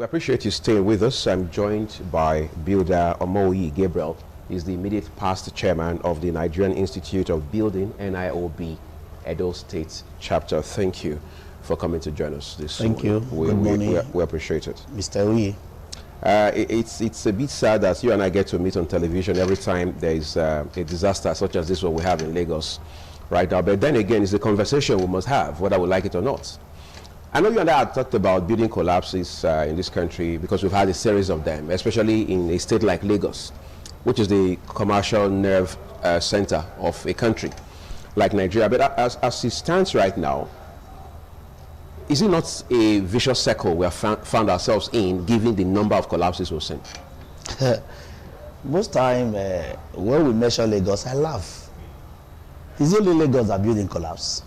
We appreciate you staying with us. I'm joined by Builder Omoyi Gabriel. He's the immediate past chairman of the Nigerian Institute of Building, NIOB, Edo State Chapter. Thank you for coming to join us this Thank you. Good morning. We appreciate it. Mr. Uyi. It's a bit sad that you and I get to meet on television every time there is a disaster such as this one we have in Lagos right now. But then again, it's a conversation we must have, whether we like it or not. I know you and I have talked about building collapses in this country because we've had a series of them, especially in a state like Lagos, which is the commercial nerve center of a country like Nigeria. But as it stands right now, is it not a vicious circle we have found ourselves in, given the number of collapses we've seen? Most time, when we measure Lagos, I laugh. It's only Lagos that building collapse.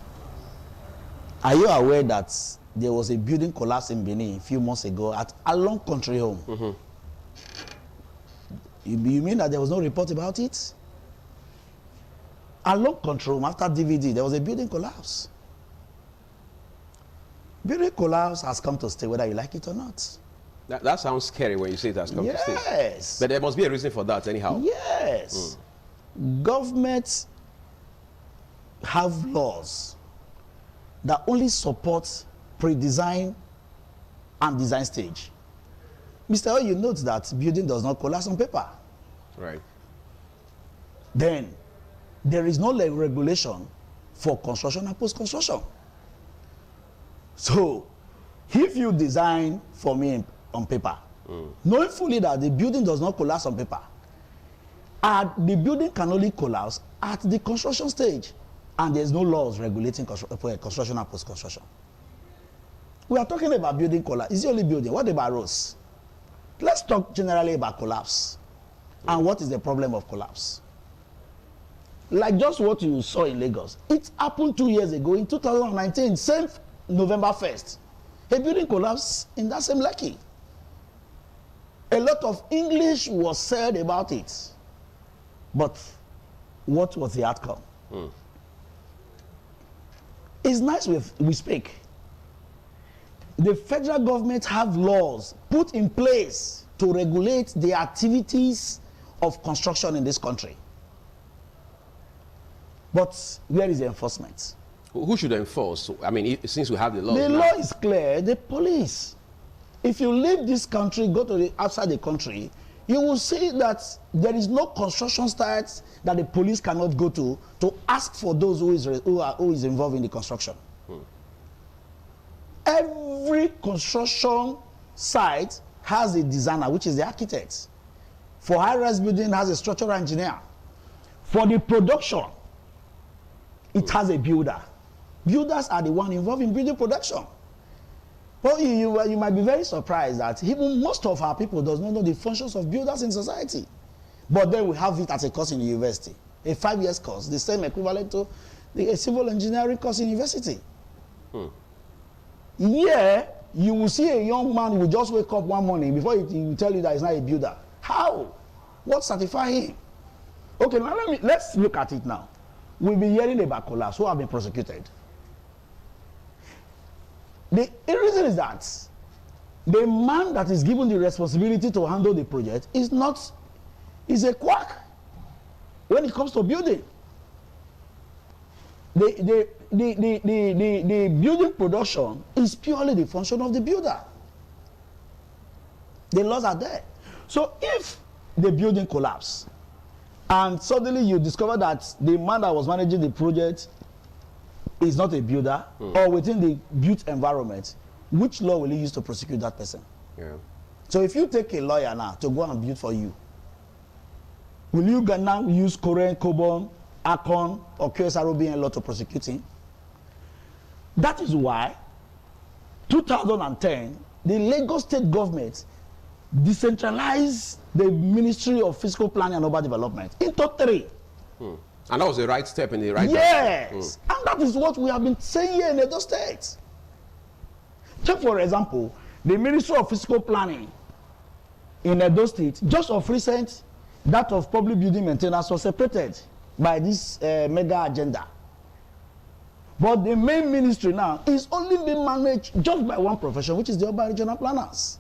Are you aware that there was a building collapse in Benin a few months ago at Along Country Home? Mm-hmm. You mean that there was no report about it? Along Country Home, after DVD, there was a building collapse. Building collapse has come to stay, whether you like it or not. That sounds scary when you say it has come to stay. Yes. But there must be a reason for that anyhow. Yes. Governments have laws that only support pre-design and design stage. Mr. O, you note that building does not collapse on paper. Right. Then, there is no regulation for construction and post-construction. So, if you design for me on paper, knowing fully that the building does not collapse on paper, the building can only collapse at the construction stage, and there's no laws regulating construction and post-construction. We are talking about building collapse. It's the only building. What about roads? Let's talk generally about collapse. And what is the problem of collapse? Like just what you saw in Lagos. It happened 2 years ago in 2019, same November 1st. A building collapsed in that same Lekki. A lot of English was said about it. But what was the outcome? It's nice we speak. The federal government have laws put in place to regulate the activities of construction in this country. But where is the enforcement? Who should enforce? I mean, since we have the law. The law is clear, the police. If you leave this country, go to outside the country, you will see that there is no construction sites that the police cannot go to ask for those who is involved in the construction. Every construction site has a designer, which is the architect. For high-rise building, has a structural engineer. For the production, it has a builder. Builders are the one involved in building production. But you might be very surprised that even most of our people does not know the functions of builders in society. But then we have it as a course in the university. A 5 years course, the same equivalent to a civil engineering course in university. Yeah, you will see a young man who will just wake up one morning before he will tell you that he's not a builder. How? What certify him? Okay, now let's look at it now. We've been hearing about collapse. Who have been prosecuted? The reason is that the man that is given the responsibility to handle the project is a quack when it comes to building. The building production is purely the function of the builder. The laws are there. So if the building collapses and suddenly you discover that the man that was managing the project is not a builder or within the built environment, which law will you use to prosecute that person? Yeah. So if you take a lawyer now to go and build for you, will you now use Korean, Cobon, Akon, or QSROBN law to prosecute him? That is why 2010, the Lagos state government decentralized the Ministry of Fiscal Planning and Urban Development into 3. And that was the right step in the right direction. Yes. And that is what we have been saying here in Edo State. Take for example, the Ministry of Fiscal Planning in Edo State, just of recent, that of public building maintenance was separated by this mega agenda. But the main ministry now is only being managed just by one profession, which is the urban regional planners.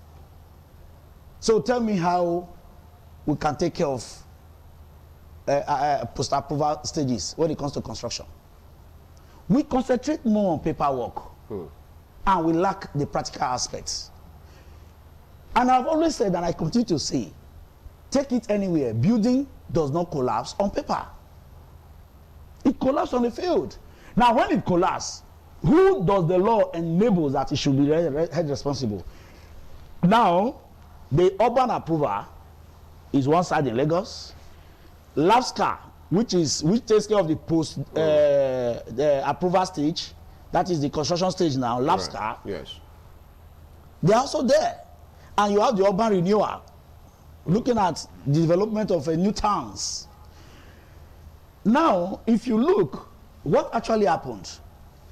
So tell me how we can take care of post-approval stages when it comes to construction. We concentrate more on paperwork, and we lack the practical aspects. And I've always said, and I continue to say, take it anywhere, building does not collapse on paper. It collapses on the field. Now, when it collapses, who does the law enable that it should be held responsible? Now, the urban approval is one side in Lagos. LAPSCA, which takes care of the the approval stage, that is the construction stage now, LAPSCA. Right. Yes. They're also there. And you have the urban renewal, looking at the development of new towns. Now, if you look, what actually happened?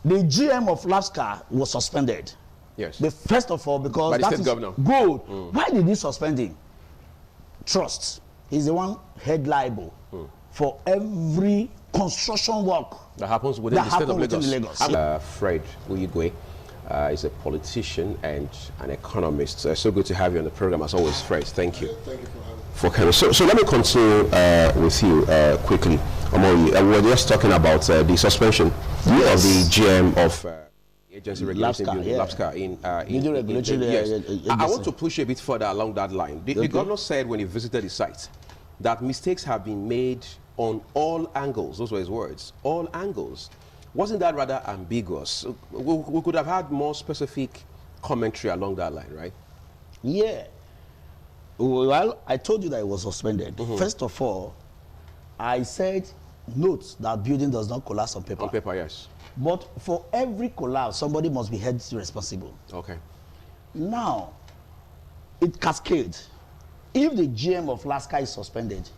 The GM of LAPSCA was suspended. Yes. First of all, because by the that state is governor. good. Why did he suspend him? Trust. He's the one head liable for every construction work that happens within the state of Lagos. Fred Uyigwe is a politician and an economist. So good to have you on the program as always, Fred. Thank you. Thank you for having me. For coming. So let me continue with you quickly. Amori, we're just talking about the suspension of the GM of agency regulating LAPSCA in I want to push a bit further along that line. The governor said when he visited the site that mistakes have been made on all angles. Those were his words. All angles. Wasn't that rather ambiguous? We could have had more specific commentary along that line, right? Yeah. Well, I told you that it was suspended. First of all, I said, note that building does not collapse on paper. On paper, yes. But for every collapse, somebody must be held responsible. Okay. Now, it cascades. If the GM of LAPSCA is suspended,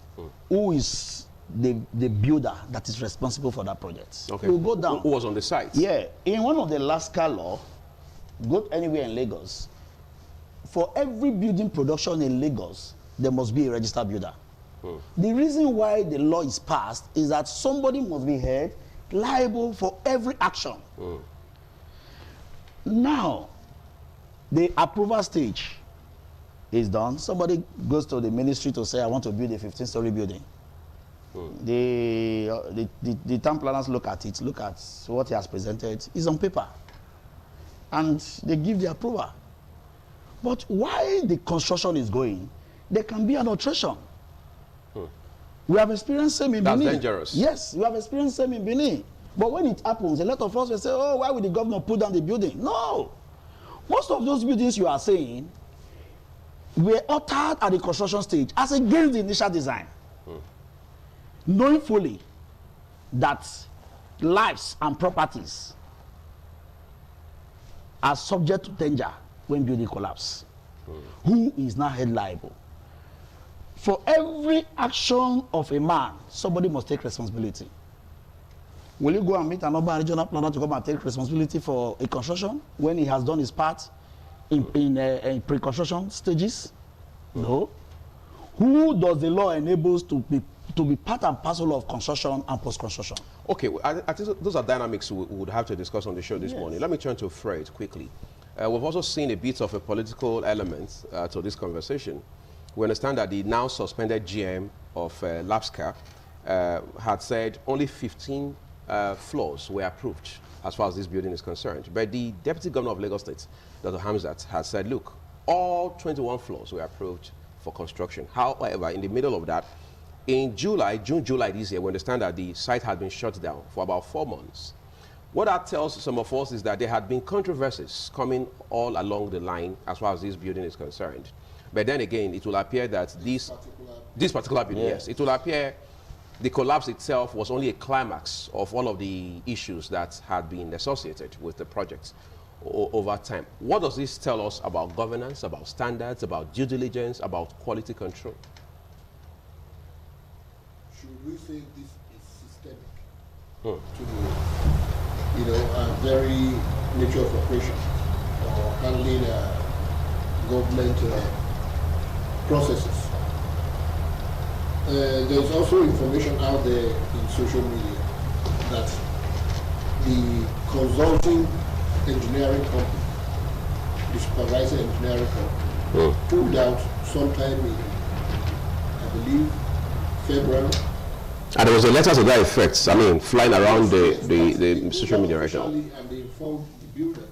who is the builder that is responsible for that project? Okay. We'll go down. Who was on the site? Yeah. In one of the LAPSCA law, go anywhere in Lagos, for every building production in Lagos, there must be a registered builder. The reason why the law is passed is that somebody must be held liable for every action. Now, the approval stage is done. Somebody goes to the ministry to say, I want to build a 15-story building. The town planners look at it, look at what he has presented. It's on paper. And they give the approval. But while the construction is going, there can be an alteration. We have experienced same in Benin. That's dangerous. Yes, we have experienced same in Benin. But when it happens, a lot of us will say, oh, why would the governor put down the building? No. Most of those buildings you are saying were altered at the construction stage as against the initial design. Knowing fully that lives and properties are subject to danger when building collapse. Who is now held liable? For every action of a man, somebody must take responsibility. Will you go and meet an urban regional planner to come and take responsibility for a construction when he has done his part in pre-construction stages? No. Who does the law enables to be part and parcel of construction and post-construction? Okay, I think those are dynamics we would have to discuss on the show this morning. Let me turn to Fred quickly. We've also seen a bit of a political element to this conversation. We understand that the now suspended GM of LAPSCA had said only 15 floors were approved as far as this building is concerned. But the Deputy Governor of Lagos State, Dr. Hamzat, has said, look, all 21 floors were approved for construction. However, in the middle of that, in June, July this year, we understand that the site had been shut down for about 4 months. What that tells some of us is that there had been controversies coming all along the line as far as this building is concerned. But then again, it will appear that this particular building, yes, it will appear the collapse itself was only a climax of all of the issues that had been associated with the project over time. What does this tell us about governance, about standards, about due diligence, about quality control? Should we say this is systemic to the very nature of operation or handling government processes? There's also information out there in social media that the consulting engineering company, the supervisor engineering company, pulled out sometime in, I believe, February. And there was a letter to that effect, I mean, flying around the social media right now. And they informed the builders,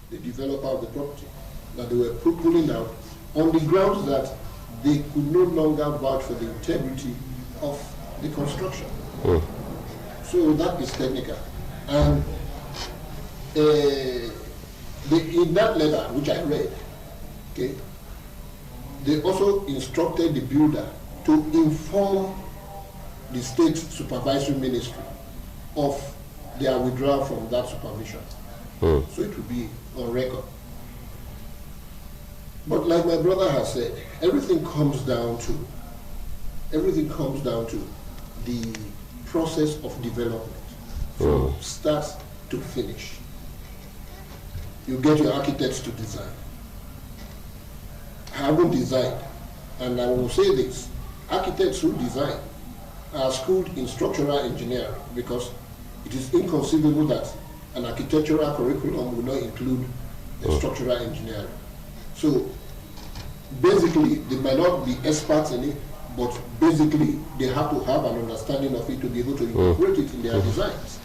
the developer of the property, that they were pulling out on the grounds that they could no longer vouch for the integrity of the construction. So that is technical. And in that letter, which I read, okay, they also instructed the builder to inform the state supervisory ministry of their withdrawal from that supervision. So it will be on record. But like my brother has said, everything comes down to the process of development from start to finish. You get your architects to design. I haven't designed, and I will say this, architects who design are schooled in structural engineering, because it is inconceivable that an architectural curriculum will not include structural engineering. So basically, they might not be experts in it, but basically they have to have an understanding of it to be able to incorporate it in their designs.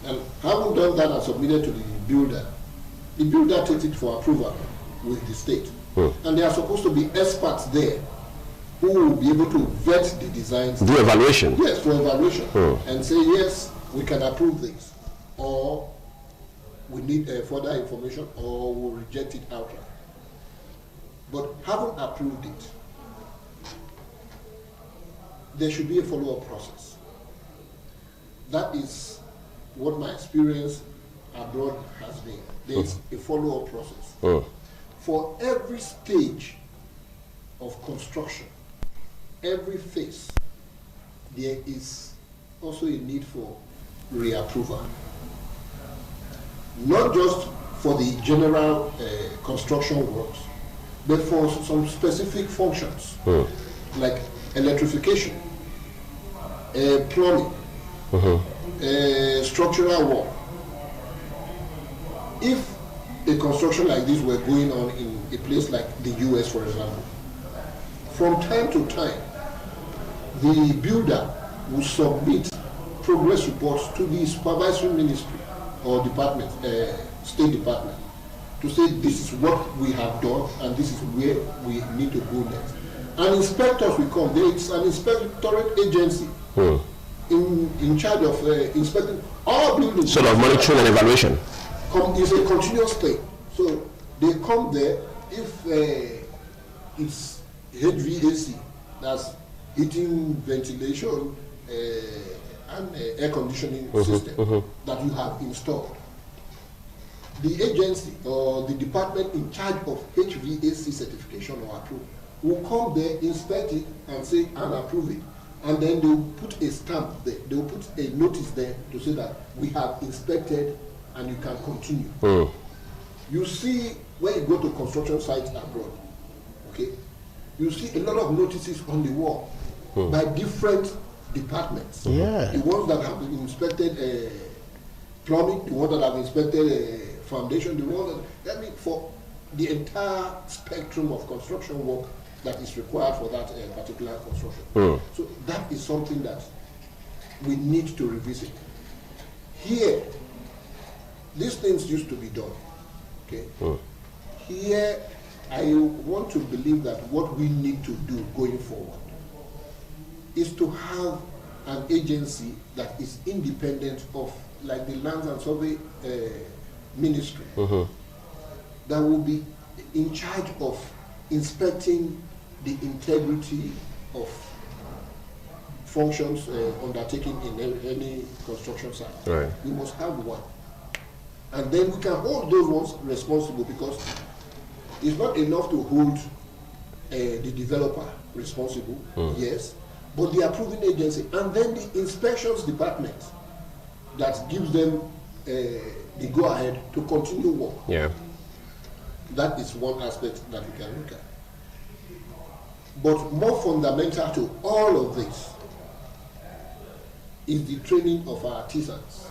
And having done that and submitted to the builder takes it for approval with the state. And there are supposed to be experts there who will be able to vet the designs. Do evaluation. Yes, for evaluation. And say, yes, we can approve this, or we need further information, or we'll reject it outright. But having approved it, there should be a follow-up process. That is what my experience abroad has been. There is a follow-up process. For every stage of construction, every phase, there is also a need for reapproval. Not just for the general construction works, but for some specific functions, like electrification, plumbing, structural work. If a construction like this were going on in a place like the US, for example, from time to time, the builder will submit progress reports to the supervisory ministry or department, state department, to say this is what we have done and this is where we need to go next. And inspectors will come. There is an inspectorate agency in charge of inspecting all buildings. Sort of monitoring and evaluation. It's a continuous thing. So they come there if it's HVAC, that's heating, ventilation, and air conditioning system that you have installed. The agency or the department in charge of HVAC certification or approval will come there, inspect it, and say, and approve it. And then they will put a stamp there. They will put a notice there to say that we have inspected and you can continue. You see, when you go to construction sites abroad, okay, you see a lot of notices on the wall by different departments. The ones that have inspected plumbing, the ones that have inspected foundation, the ones that, I mean, for the entire spectrum of construction work that is required for that particular construction. So that is something that we need to revisit. Here, these things used to be done. Okay. Here, I want to believe that what we need to do going forward is to have an agency that is independent of, like the Lands and Survey Ministry, that will be in charge of inspecting the integrity of functions undertaken in any construction site. Right. We must have one. And then we can hold those ones responsible, because it's not enough to hold the developer responsible, yes, but the approving agency, and then the inspections department that gives them the go-ahead to continue work. Yeah. That is one aspect that we can look at. But more fundamental to all of this is the training of our artisans.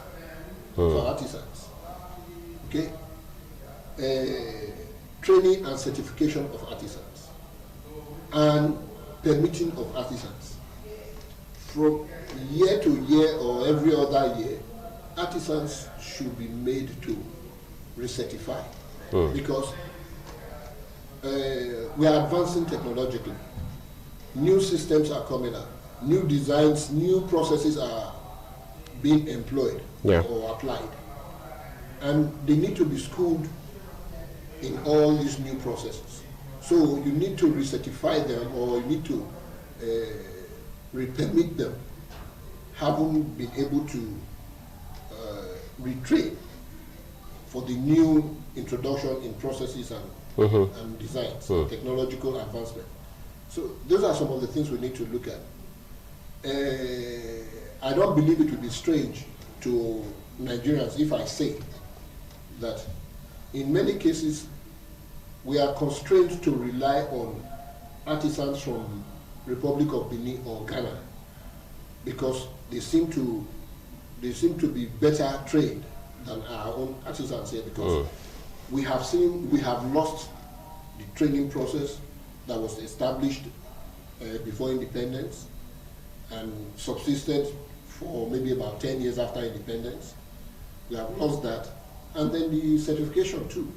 Okay? training and certification of artisans and permitting of artisans. From year to year or every other year, artisans should be made to recertify because we are advancing technologically. New systems are coming up, new designs, new processes are being employed or applied, and they need to be schooled in all these new processes. So you need to recertify them, or you need to re-permit them, having been able to retrain for the new introduction in processes and designs, technological advancement. So those are some of the things we need to look at. I don't believe it would be strange to Nigerians if I say that in many cases we are constrained to rely on artisans from Republic of Benin or Ghana because they seem to be better trained than our own artisans here, because we have lost the training process that was established before independence and subsisted for maybe about 10 years after independence. We have lost that. And then the certification too.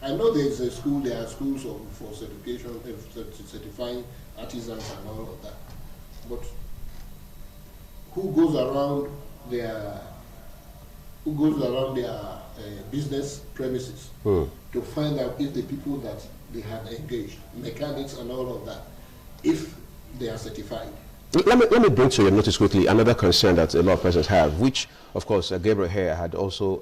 I know there are schools for certification, certifying artisans and all of that. But who goes around their business premises to find out if the people that they have engaged, mechanics and all of that, if they are certified? Let me bring to your notice quickly another concern that a lot of persons have, which, of course, Gabriel here had also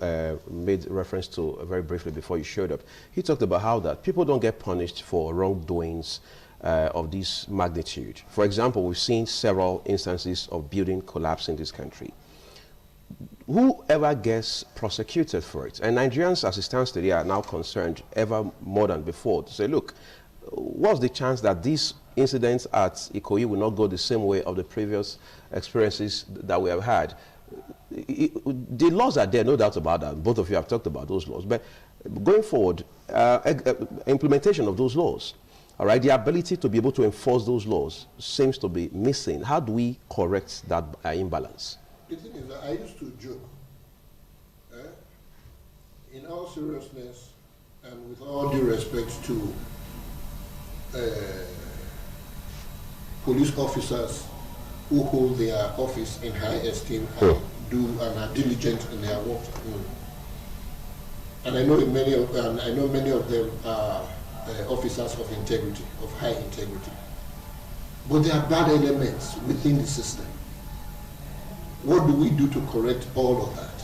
made reference to very briefly before you showed up. He talked about how that people don't get punished for wrongdoings of this magnitude. For example, we've seen several instances of building collapse in this country. Whoever gets prosecuted for it, and Nigerians as it stands today are now concerned ever more than before to say, look, what's the chance that these incidents at Ikoyi will not go the same way of the previous experiences that we have had? The laws are there, no doubt about that. Both of you have talked about those laws. But going forward, implementation of those laws, all right, the ability to be able to enforce those laws seems to be missing. How do we correct that imbalance? The thing is that I used to joke, in all seriousness and with all due respect to police officers who hold their office in high esteem and are diligent in their work. And I know many of them are officers of integrity, of high integrity. But there are bad elements within the system. What do we do to correct all of that?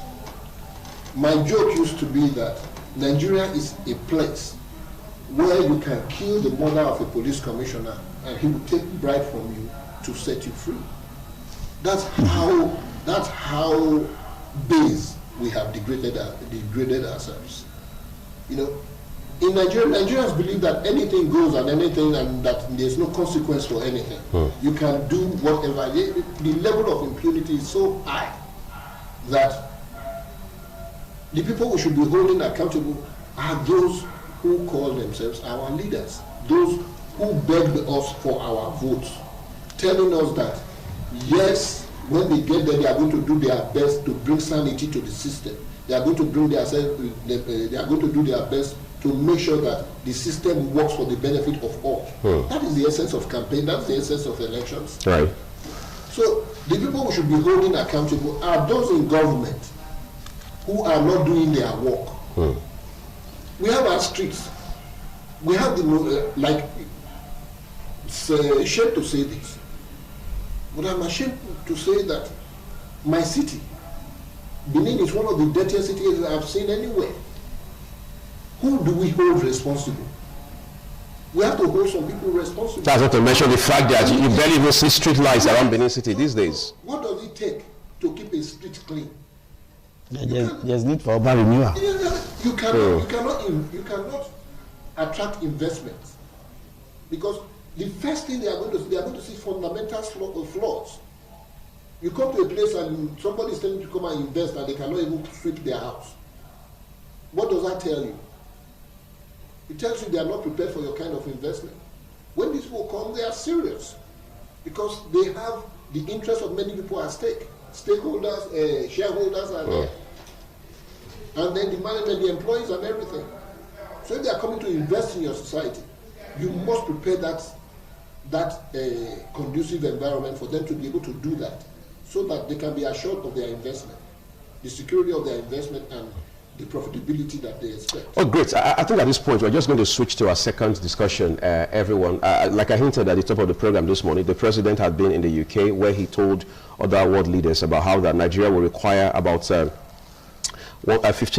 My joke used to be that Nigeria is a place where you can kill the mother of a police commissioner and he will take bribe from you to set you free. That's how base we have degraded ourselves. You know, in Nigeria, Nigerians believe that anything goes and that there's no consequence for anything. You can do whatever. The level of impunity is so high that the people we should be holding accountable are those who call themselves our leaders, those who begged us for our votes, telling us that yes, when they get there, they are going to do their best to bring sanity to the system. They are going to do their best to make sure that the system works for the benefit of all. That is the essence of campaign. That's the essence of elections. Right. So the people we should be holding accountable are those in government who are not doing their work. We have our streets. We have the it's a shame to say this, but I'm ashamed to say that my city, Benin, is one of the dirtiest cities I've seen anywhere. Who do we hold responsible? We have to hold some people responsible. That's not to mention the fact that you barely even see street lights around Benin City these days. What does it take to keep a street clean? There's need for urban renewal. You cannot attract investments because the first thing they are going to see fundamental flaws. You come to a place and somebody is telling you to come and invest and they cannot even sweep their house. What does that tell you? It tells you they are not prepared for your kind of investment. When these people come, they are serious because they have the interest of many people at stake. Stakeholders, shareholders are there. And then the management, the employees and everything. So if they are coming to invest in your society, you must prepare that conducive environment for them to be able to do that so that they can be assured of their investment, the security of their investment and the profitability that they expect. Oh, great. I think at this point, we're just going to switch to our second discussion, everyone. Like I hinted at the top of the program this morning, the president had been in the UK where he told other world leaders about how that Nigeria will require about $1.5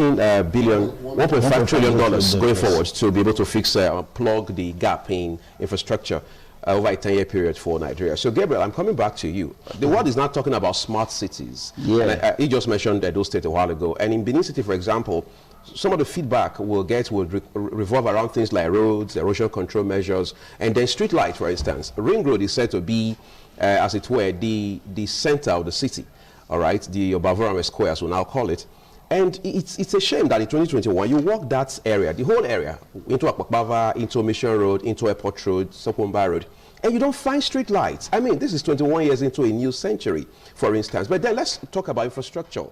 trillion going forward to be able to fix, plug the gap in infrastructure over a 10-year period for Nigeria. So, Gabriel, I'm coming back to you. The world is not talking about smart cities. Yeah. He just mentioned Edo State a while ago. And in Benin City, for example, some of the feedback we'll get will revolve around things like roads, erosion control measures, and then street lights, for instance. Ring Road is said to be, as it were, the center of the city, all right, the Obavorame Square, as we'll now call it. And it's a shame that in 2021, you walk that area, the whole area, into Akpakbava, into Mission Road, into Airport Road, Sokomba Road, and you don't find street lights. I mean, this is 21 years into a new century, for instance. But then let's talk about infrastructure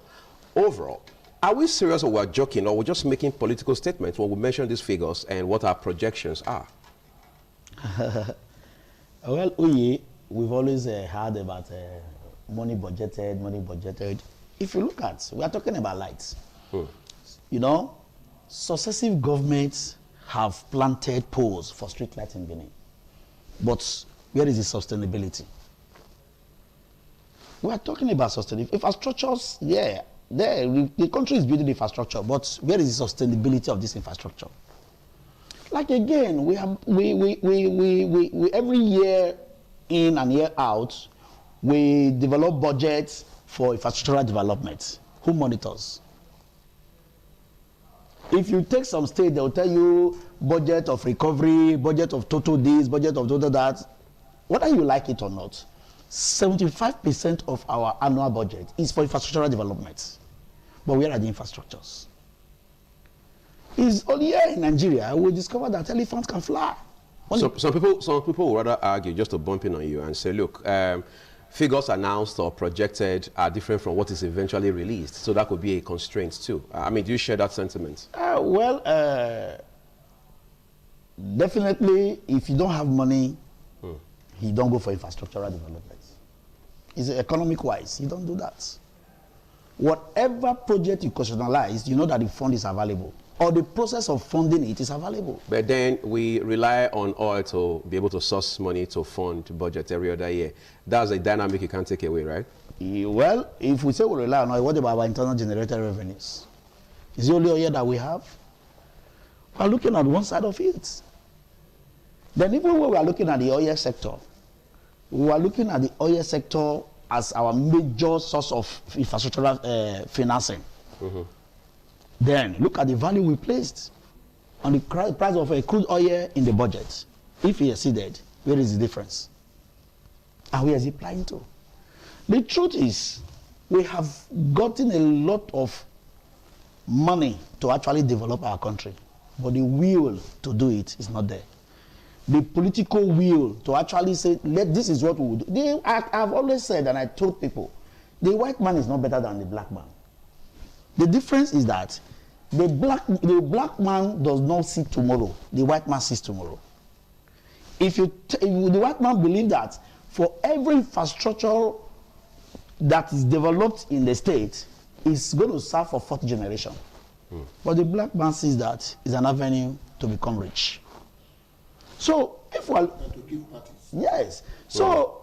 overall. Are we serious or we're joking, or we're just making political statements when we mention these figures and what our projections are? Well, we've always heard about money budgeted. If you look at, we are talking about lights. You know, successive governments have planted poles for street lights in Benin. But where is the sustainability? We are talking about sustainability. Infrastructures, yeah, the country is building infrastructure, but where is the sustainability of this infrastructure? Like again, we every year in and year out, we develop budgets for infrastructural development. Who monitors? If you take some state, they'll tell you budget of recovery, budget of total this, budget of total that. Whether you like it or not, 75% of our annual budget is for infrastructural development. But where are the infrastructures? It's only here in Nigeria we discovered that elephants can fly. So, some people would rather argue, just to bump in on you and say, look, figures announced or projected are different from what is eventually released. So that could be a constraint too. I mean, do you share that sentiment? Definitely, if you don't have money, you don't go for infrastructural development. It's economic-wise, you don't do that. Whatever project you constitutionalize, you know that the fund is available, or the process of funding it is available. But then we rely on oil to be able to source money to fund budget every other year. That's a dynamic you can't take away, right? Well, if we say we rely on oil, what about our internal generated revenues? Is the only oil that we have? We're looking at one side of it. Then even when we are looking at the oil sector, we are looking at the oil sector as our major source of infrastructural financing. Then look at the value we placed on the price of a crude oil in the budget. If it exceeded, where is the difference? And where is it applying to? The truth is, we have gotten a lot of money to actually develop our country, but the will to do it is not there. The political will to actually say, this is what we will do. I've always said, and I told people, the white man is not better than the black man. The difference is that the black man does not see tomorrow. The white man sees tomorrow. If the white man believes that for every infrastructure that is developed in the state, it's going to serve for fourth generation. But the black man sees that is an avenue to become rich. So if we're to give parties. Yes. So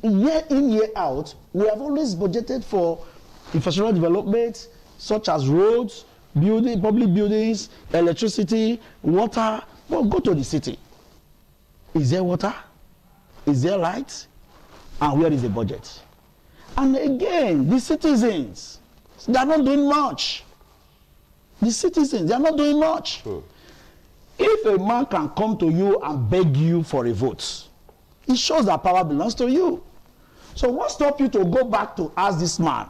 year in, year out, we have always budgeted for infrastructural development, such as roads, public buildings, electricity, water. Well, go to the city. Is there water? Is there light? And where is the budget? And again, the citizens, they are not doing much. The citizens, they are not doing much. If a man can come to you and beg you for a vote, it shows that power belongs to you. So what stops you to go back to ask this man,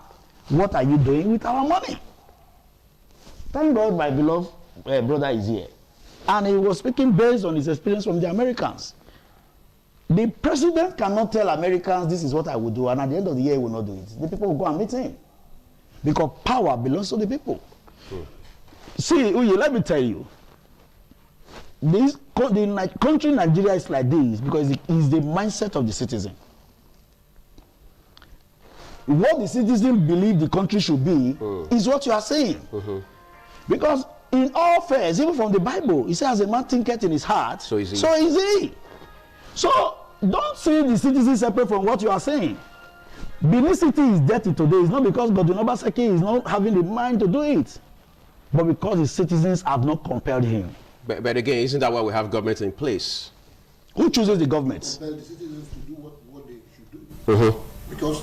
what are you doing with our money? Thank God my beloved brother is here. And he was speaking based on his experience from the Americans. The president cannot tell Americans, this is what I will do, and at the end of the year, he will not do it. The people will go and meet him. Because power belongs to the people. See, Uye, let me tell you, the country Nigeria is like this because it is the mindset of the citizen. What the citizen believe the country should be is what you are saying. Because in all affairs, even from the Bible, it says, as a man thinketh in his heart, so is he. So don't see the citizen separate from what you are saying. Benin City is dirty today. It's not because Godwin Obaseki is not having the mind to do it, but because the citizens have not compelled him. But again, isn't that why we have government in place? Who chooses the government? Compel the citizens to do what they should do. Because,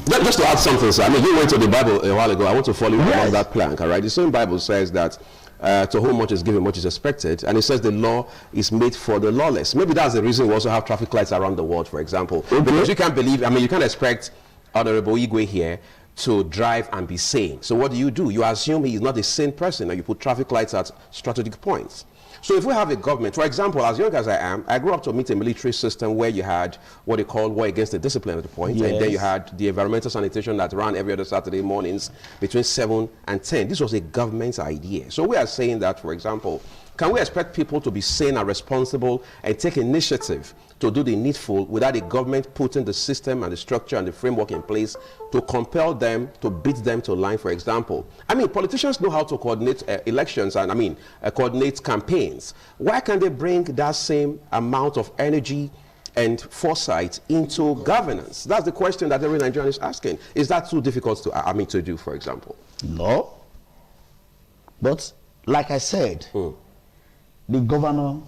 look, just to add something, sir. I mean, you went to the Bible a while ago. I want to follow you along that plank, all right? The same Bible says that to whom much is given, much is expected. And it says the law is made for the lawless. Maybe that's the reason we also have traffic lights around the world, for example. Because you can't believe, I mean, you can't expect Honorable Igwe here to drive and be sane. So what do? You assume he is not a sane person and you put traffic lights at strategic points. So if we have a government, for example, as young as I am, I grew up to meet a military system where you had what they call war against the discipline at the point, and then you had the environmental sanitation that ran every other Saturday mornings between 7 and 10. This was a government's idea. So we are saying that, for example, can we expect people to be sane and responsible and take initiative to do the needful without the government putting the system and the structure and the framework in place to compel them, to beat them to line, for example? I mean, politicians know how to coordinate elections and, coordinate campaigns. Why can't they bring that same amount of energy and foresight into governance? That's the question that every Nigerian is asking. Is that too difficult to do, for example? No. But, like I said, the governor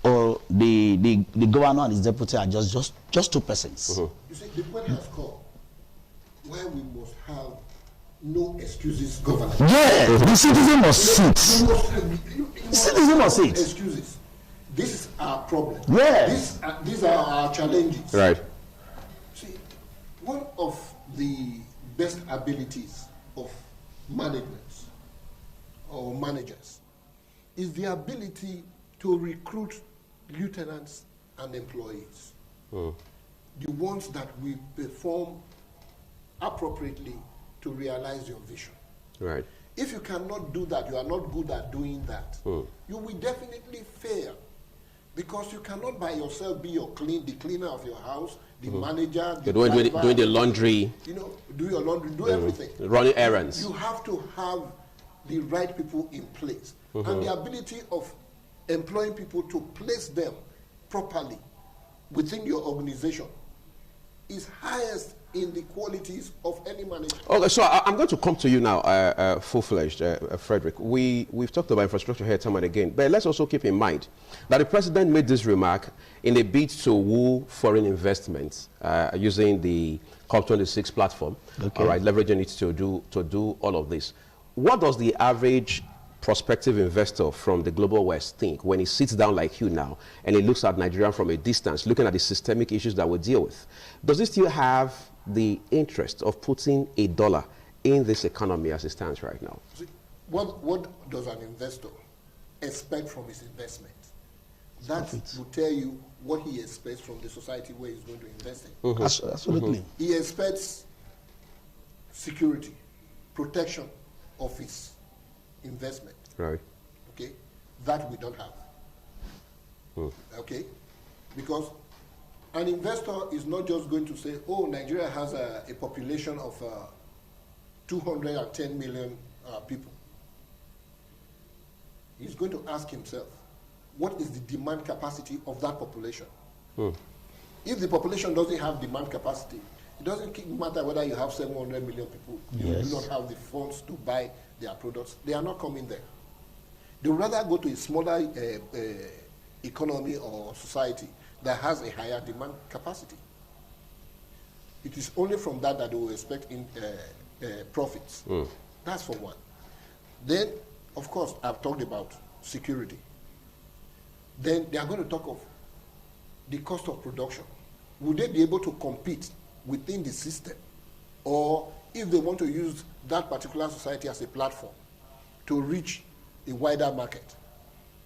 or the governor and his deputy are just two persons. You see, the point has come where we must have no excuses government. Yeah, the citizen must sit. The citizen must sit. Excuses. This is our problem. Yes. These are our challenges. Right. See, one of the best abilities of management or managers is the ability to recruit lieutenants and employees. The ones that will perform appropriately to realize your vision. Right. If you cannot do that, you are not good at doing that, you will definitely fail. Because you cannot by yourself be the cleaner of your house, the manager, the driver, doing the laundry. Do your laundry, do everything. Running errands. You have to have the right people in place. And the ability of employing people to place them properly within your organization is highest in the qualities of any manager. Okay, so I'm going to come to you now, full-fledged, Frederick. We've talked about infrastructure here time and again, but let's also keep in mind that the president made this remark in a bid to woo foreign investments using the COP26 platform, all right, leveraging it to do all of this. What does the average prospective investor from the global west think when he sits down like you now and he looks at Nigeria from a distance, looking at the systemic issues that we deal with? Does he still have the interest of putting $1 in this economy as it stands right now? See, what does an investor expect from his investment? That will tell you what he expects from the society where he's going to invest in. Absolutely. He expects security, protection of his investment. Right. Okay? That we don't have. Okay? Because an investor is not just going to say, oh, Nigeria has a population of 210 million people. He's going to ask himself, what is the demand capacity of that population? If the population doesn't have demand capacity, it doesn't matter whether you have 700 million people, you do not have the funds to buy their products. They are not coming there. They would rather go to a smaller economy or society that has a higher demand capacity. It is only from that they will expect profits. That's for one. Then, of course, I've talked about security. Then they are going to talk of the cost of production. Will they be able to compete within the system? Or if they want to use that particular society as a platform to reach a wider market?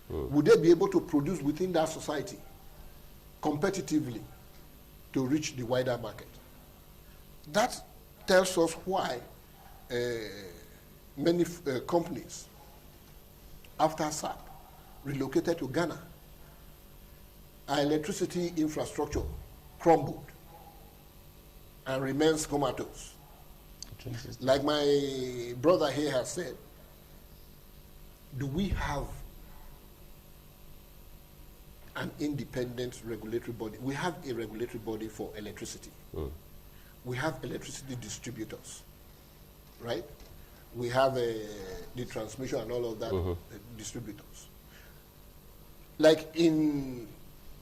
Would they be able to produce within that society competitively to reach the wider market? That tells us why many companies after SAP relocated to Ghana. Our electricity infrastructure crumbled and remains comatose. Like my brother here has said, do we have an independent regulatory body? We have a regulatory body for electricity. We have electricity distributors, right? We have the transmission and all of that, distributors. Like in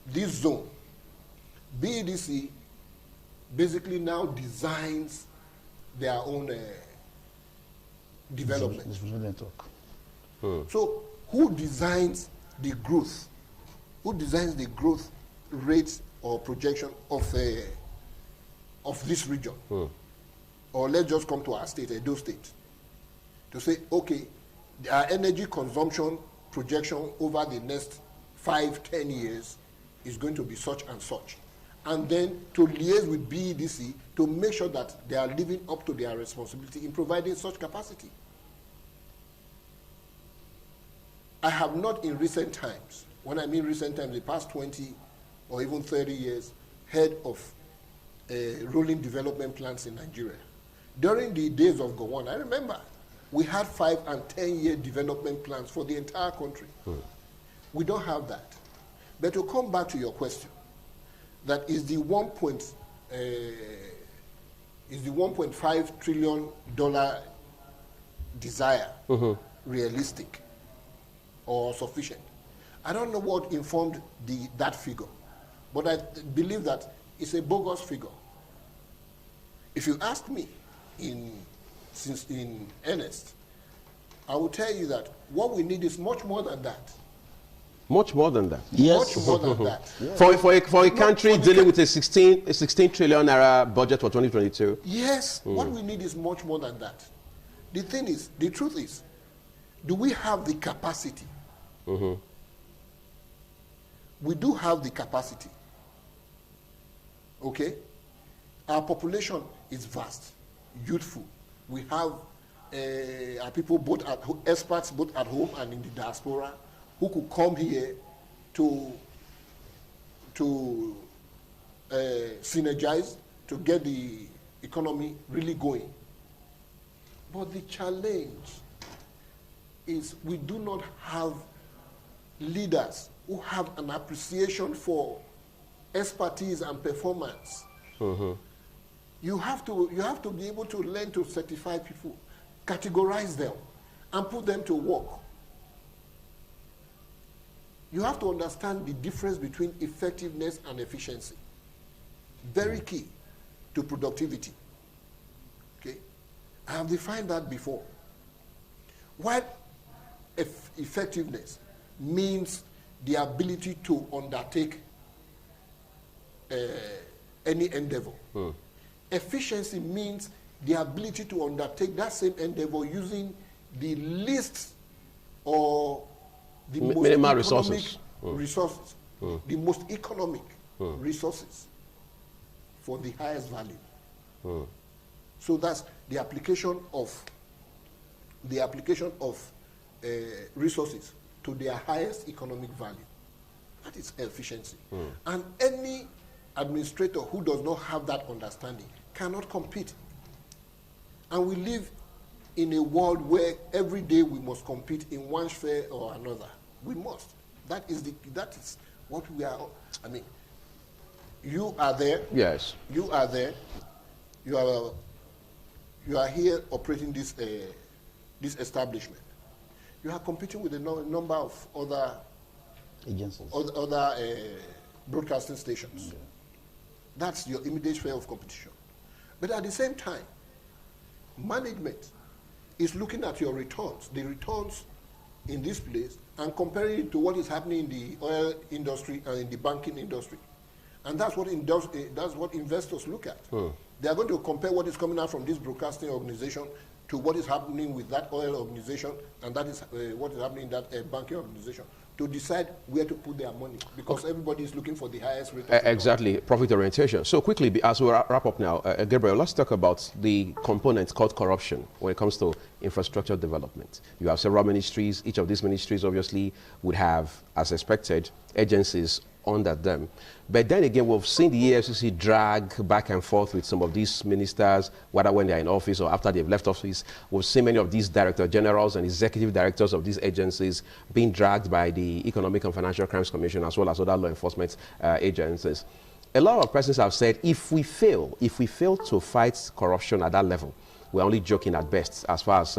this zone, BEDC basically now designs their own development. So who designs the growth? Who designs the growth rate or projection of this region? Or let's just come to our state, Edo State, to say, okay, our energy consumption projection over the next 5-10 years is going to be such and such. And then to liaise with BEDC to make sure that they are living up to their responsibility in providing such capacity. I have not in recent times, when I mean recent times, the past 20 or even 30 years, heard of rolling development plans in Nigeria. During the days of Gowon, I remember we had 5- and 10-year development plans for the entire country. We don't have that. But to come back to your question, that is the $1.5 trillion desire realistic or sufficient? I don't know what informed that figure, but I believe that it's a bogus figure. If you ask me in earnest, I will tell you that what we need is much more than that. Much more than that. Yes. Much more than that. Yeah. For a country dealing with a 16 trillion naira budget for 2022. Yes, what we need is much more than that. The truth is, do we have the capacity? We do have the capacity. Okay? Our population is vast, youthful. We have our people experts both at home and in the diaspora who could come here to synergize, to get the economy really going. But the challenge is we do not have leaders who have an appreciation for expertise and performance. You have to be able to learn to certify people, categorize them, and put them to work. You have to understand the difference between effectiveness and efficiency. Very key to productivity. Okay? I have defined that before. While effectiveness means the ability to undertake any endeavor. Efficiency means the ability to undertake that same endeavor using the least or the most minimal economic resources. The most economic resources for the highest value. So that's the application of resources to their highest economic value. That is efficiency. And any administrator who does not have that understanding cannot compete. And we live in a world where every day we must compete in one sphere or another. We must. That is what we are. I mean, you are there. Yes. You are there. You are here operating this establishment. You are competing with a number of other agencies, other broadcasting stations. Yeah. That's your immediate sphere of competition. But at the same time, management is looking at your returns, the returns in this place, and comparing it to what is happening in the oil industry and in the banking industry. And that's what investors look at. They are going to compare what is coming out from this broadcasting organization to what is happening with that oil organization, and that is what is happening in that banking organization, to decide where to put their money, because everybody is looking for the highest rate of exactly, profit orientation. So quickly, as we wrap up now, Gabriel, let's talk about the components called corruption when it comes to infrastructure development. You have several ministries. Each of these ministries obviously would have, as expected, agencies under them. But then again, we've seen the EFCC drag back and forth with some of these ministers, whether when they're in office or after they've left office. We've seen many of these director generals and executive directors of these agencies being dragged by the Economic and Financial Crimes Commission as well as other law enforcement agencies. A lot of persons have said if we fail to fight corruption at that level, we're only joking at best as far as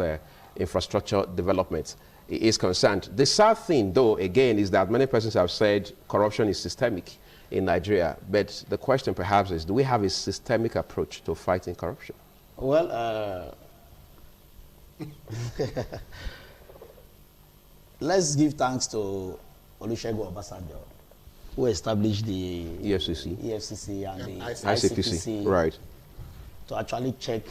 infrastructure development is concerned. The sad thing, though, again, is that many persons have said corruption is systemic in Nigeria. But the question perhaps is, do we have a systemic approach to fighting corruption? Well, let's give thanks to Olusegun Obasanjo, who established the EFCC and the ICPC, right, to actually check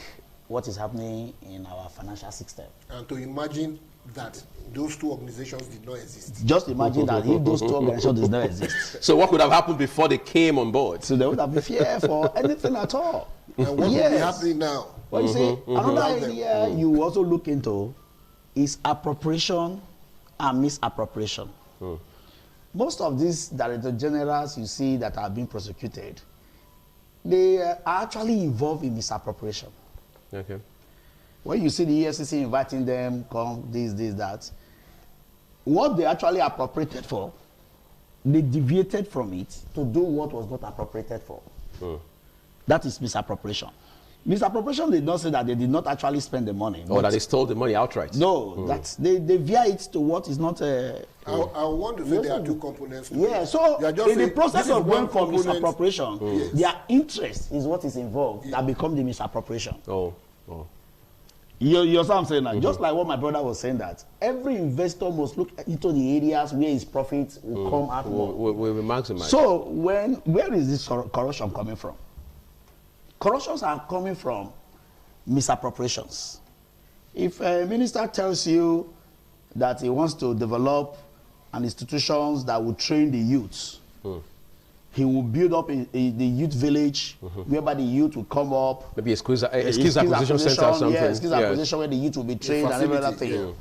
what is happening in our financial system. And to imagine that those two organizations did not exist. Just imagine that if those two organizations did not exist. So what would have happened before they came on board? So they would have been fear for anything at all. And what would be happening now? Well, you see, another area you also look into is appropriation and misappropriation. Most of these director generals you see that are being prosecuted, they are actually involved in misappropriation. Okay. When you see the EFCC inviting them, come, this, that, what they actually appropriated for, they deviated from it to do what was not appropriated for. That is misappropriation. Misappropriation did not say that they did not actually spend the money. Or that they stole the money outright. No, that's, they veer it to what is not a... I want to say there are two components. Yeah, so in the process of going for misappropriation, their interest is what is involved that become the misappropriation. You understand what I'm saying now? Just like what my brother was saying, that every investor must look into the areas where his profits will come out more. Will maximize. So where is this corruption coming from? Corruptions are coming from misappropriations. If a minister tells you that he wants to develop an institutions that will train the youths, he will build up the youth village whereby the youth will come up. Maybe a skills acquisition center or something. Yeah, skills acquisition where the youth will be trained and every other thing.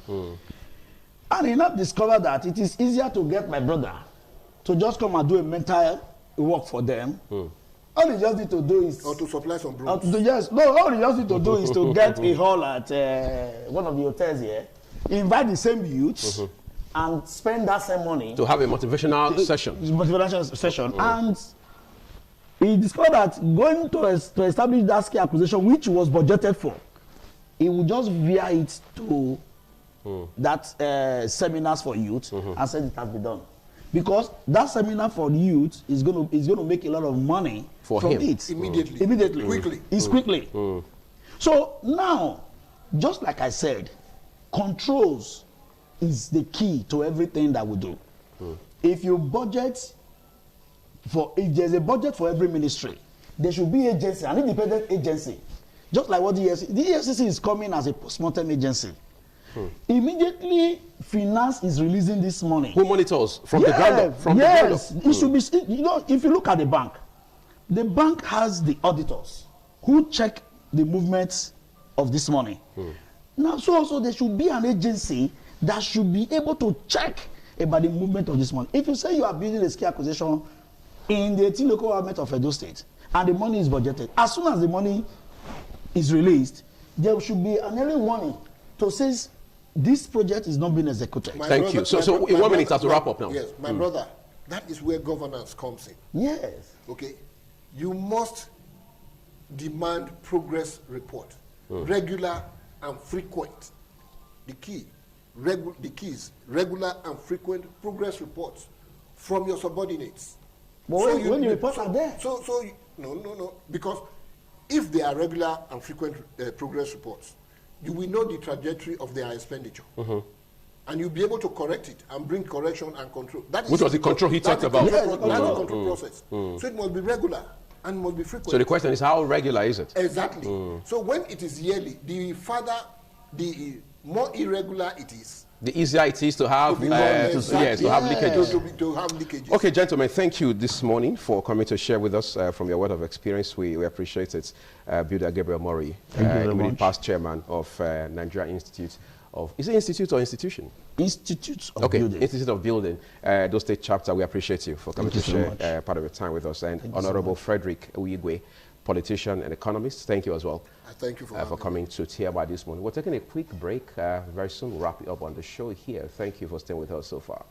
And he not discover that it is easier to get my brother to just come and do a mental work for them. All he just need to do is... Or to supply some brooms. All he just need to do is to get a hall at one of the hotels here, invite the same youths, and spend that same money. To have a motivational session. Motivational session. And he discovered that going to establish that skill acquisition, which was budgeted for, he would just veer it to that seminars for youth and said it has been done. Because that seminar for youth is going to make a lot of money from it. Immediately. Quickly. It's quickly. So now, just like I said, controls is the key to everything that we do. If you budget if there's a budget for every ministry, there should be agency, an independent agency. Just like what the EFCC is coming as a post-mortem agency. Immediately, finance is releasing this money. Who monitors from the ground up? From the ground up. It should be. You know, if you look at the bank has the auditors who check the movements of this money. Now, so also there should be an agency that should be able to check about the movement of this money. If you say you are building a skill acquisition in the 18 local government of Edo State and the money is budgeted, as soon as the money is released, there should be an early warning to say this project is not being executed. Thank you. So in 1 minute, I have to wrap up now. Yes, my brother, that is where governance comes in. Yes. Okay? You must demand progress report, regular and frequent. The key is regular and frequent progress reports from your subordinates. But so when you report are there. No. Because if they are regular and frequent progress reports, you will know the trajectory of their expenditure. And you'll be able to correct it and bring correction and control. Which was the control he talked about? That's the control process. So it must be regular and must be frequent. So the question is, how regular is it? Exactly. So when it is yearly, the father the more irregular it is, the easier it is to have, to have leakages. To have leakages. Okay, gentlemen, thank you this morning for coming to share with us from your word of experience. We appreciate it. Builder Gabriel Murray, immediate past chairman of Nigerian Institute of, is it Institute or Institution? Institute of Building. Institute of Building, those state chapter. We appreciate you for coming to share part of your time with us. And Honorable Frederick Uyigwe, politician and economist, thank you as well. Thank you for coming to TMI this morning. We're taking a quick break. Very soon we'll wrap it up on the show here. Thank you for staying with us so far.